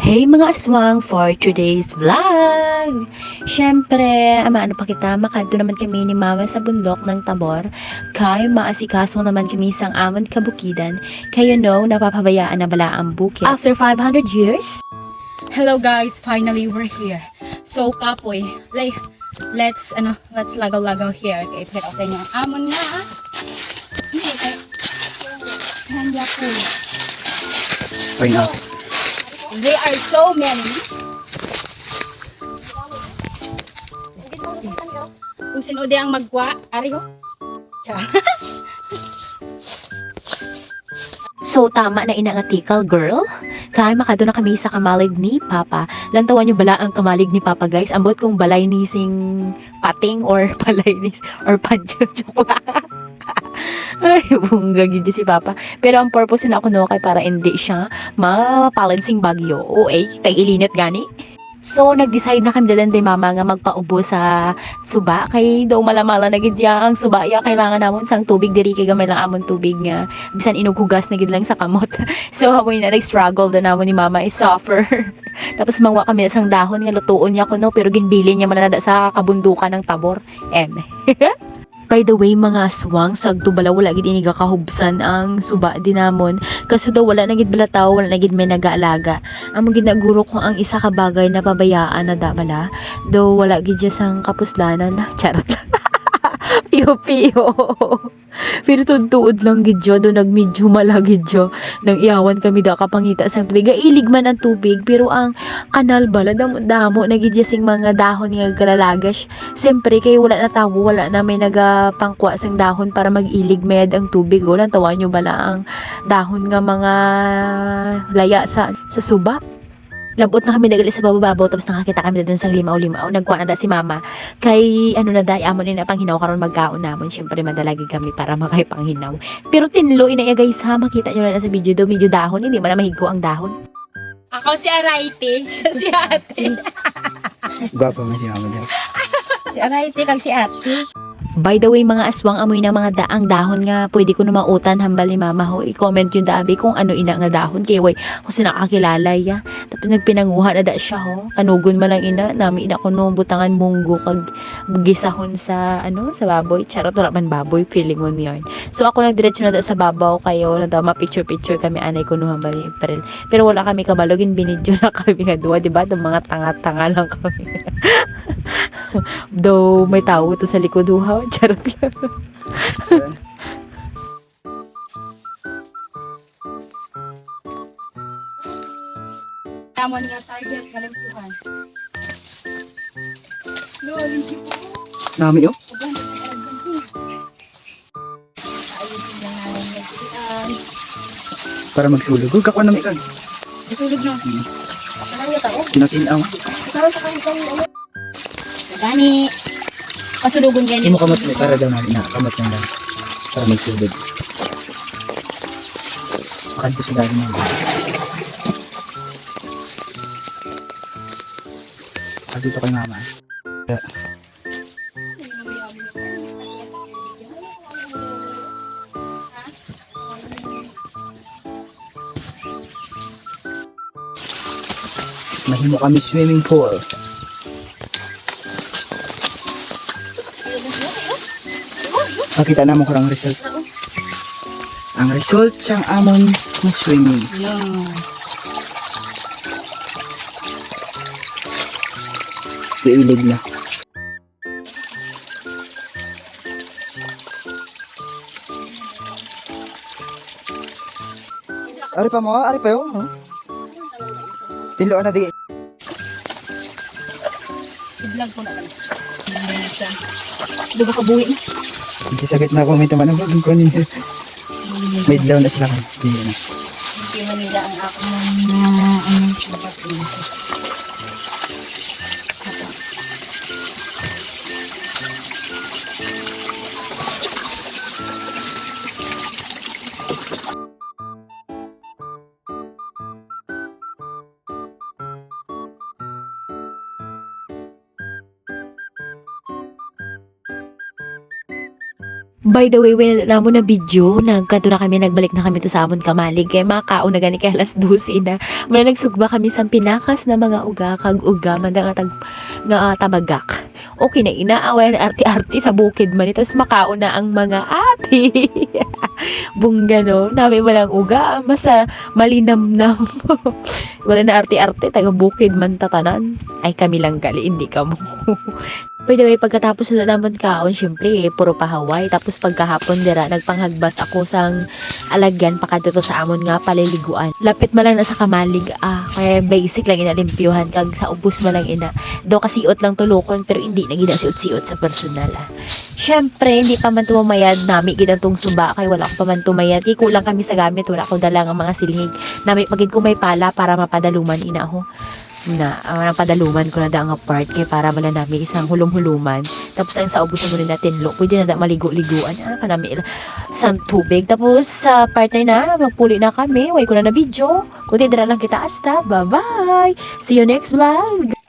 Hey mga aswang for today's vlog! Siyempre, ano pa kita, makadto naman kami ni Mama sa bundok ng Tabor. Kay maasikaso naman kami sang amon kabukidan. Kayo know, napapabayaan na bala ang bukid. After 500 years? Hello guys, finally we're here. So kapoy, let's lagaw-lagaw here. Okay, pero sa inyo amon nga. Hindi kay handa po. Why not? They are so many. Kung sino di ang magwa, ari ko. So, tama na inangatikal, girl. Kaya makado na kami sa kamalig ni Papa. Lantawan nyo bala ang kamalig ni Papa, guys. Ambot kong balay ni sing pating or balay ni or pancho. Joke lang. Ay, bungga gid si Papa. Pero ang purpose na ako no kay para hindi siya mapalansing bagyo. O tay ilinit gani. So, nag-decide na kami dalan day Mama nga magpaubo sa suba. Kay daw malamala na gid ya ang suba ya. Kailangan namon sang tubig diri kay gamay lang amon tubig nga. Bisan inughugas na gid lang sa kamot. So, hamoy na nag-struggle na namon ni Mama is suffer. Tapos mangwa kami sang dahon nga lutuon niya ko no. Pero ginbilin niya manada sa kabundukan ng Tabor. By the way, mga aswang, sagdubala wala gid ini kahubsan ang suba dinamon. Kaso daw wala na gid balataw, wala na gid may nagaalaga. Ang ginaguro ko ang isa ka bagay na pabayaan na dabala. Daw wala gid siya sang kapuslanan. Charot lang. Piyo-piyo. Pero tuod lang gid siya, do nagmedyo malagid siya. Nang iyawan kami da kapangita sang tubig. Ilig man ang tubig, pero ang kanal bala damo na gid siya sing mga dahon nga galalagas. Siyempre kay wala na tawo, wala na may nagapangkwa sang dahon para mag-ilig med ang tubig. Wala tawan nyo bala ang dahon nga mga laya sa suba. Labot na kami nagali sa bababaw tapos nakakita kami doon sang limaw-limaw. Nagkuha na da si Mama. Kay ano na day amo ni na panghinaw karon magkaon namon. Syempre madalagi kami para makay panghinaw. Pero tinlo ina guys ha, makita nyo na sa video daw medyo dahon, hindi man na mahigo ang dahon. Ako si Araite, siya si Ate. Gwapo nga si Mama dyan. Si Araite kag si Ate. By the way, mga aswang, amoy na mga daang dahon nga pwede ko na mautan hambal ni Mama ho. I-comment yung daabi kung ano ina nga dahon. Kaya way, kung sinakakilala ya. Tapos nagpinanguha na da siya ho. Kanugon malang ina. Nami ina ko no butangan munggo kag gisahon sa sa baboy. Charot wala man baboy. Feeling on yarn. So ako nagdiretso na da sa babaw kayo. Na da ma-picture kami anay ko no hambal ni April. Pero wala kami kabalogin. Binidyo na kami nga duwa. Diba? Itong mga tanga-tanga lang kami. Though may tao to sa likod ha. Charot lang. Tamon nga target kalimpuhan. No, limpi po. Nami yun? Ayusin lang namin nagtian. Para magsulog. Huwag kakuha nami kag. Isulog na. Kanaya tao. Tinatinaw. Sarap sa kanila. Gani. Pasulugon Hindi ganyan. mo kamot para daw namin na. Kamot lang daw. Para magsulog. Makanto si Daddy Mama. Dito kay Mama. Mahimo kami swimming pool. Makita na mo karang result. Ang result sang amon ng swimming. Iilig na. Ari pa mo, ari pa yun. Huh? Tilo na di. I-vlog ko na lang. Di ba kabuhi na? Hindi sakit na ako may taman ng bagong kunin. May daw na sila kan. Hindi na. Hindi mo nila ang ako ng By the way, when namo na video, nagkanto na kami, nagbalik na kami to sa amon kamalig. Kaya makaon na gani kay alas 12 na. Muna nagsugba kami sa pinakas na mga uga, kag uga, man nga tabagak. Okay na inaaway na arti-arti sa bukid man. Tapos makaon na ang mga ate. Bungga no. Nami walang uga, masa malinamnam. Wala na arti-arti, taga bukid man tatanan. Ay kami lang gali, hindi ka mo. By the way, pagkatapos na naman kaon, syempre, puro pahaway. Tapos pagkahapon dira, nagpanghagbas ako sang alagyan, pakadto sa amon nga paliliguan. Lapit man lang na sa kamalig, kaya basic lang inalimpyuhan, kag sa ubos man lang ina. Do kasiot lang tulokon, pero hindi na gina siot-siot sa personal. Syempre, hindi pa man tumayad nami ginatong suba, kay wala ko pa man tumayad. Kay kulang kami sa gamit, wala ko dala nga mga silhig. Nami pagid ko may pala para mapadaluman ina ako. Na ang padaluman ko na da nga part kay para wala namin isang hulum-huluman, tapos ang sa ubos mo rin natin pwede na da maligo-liguan kanami isang tubig, tapos sa part na magpuli na kami, way ko na video kundi dira lang kita asta, bye bye, see you next vlog.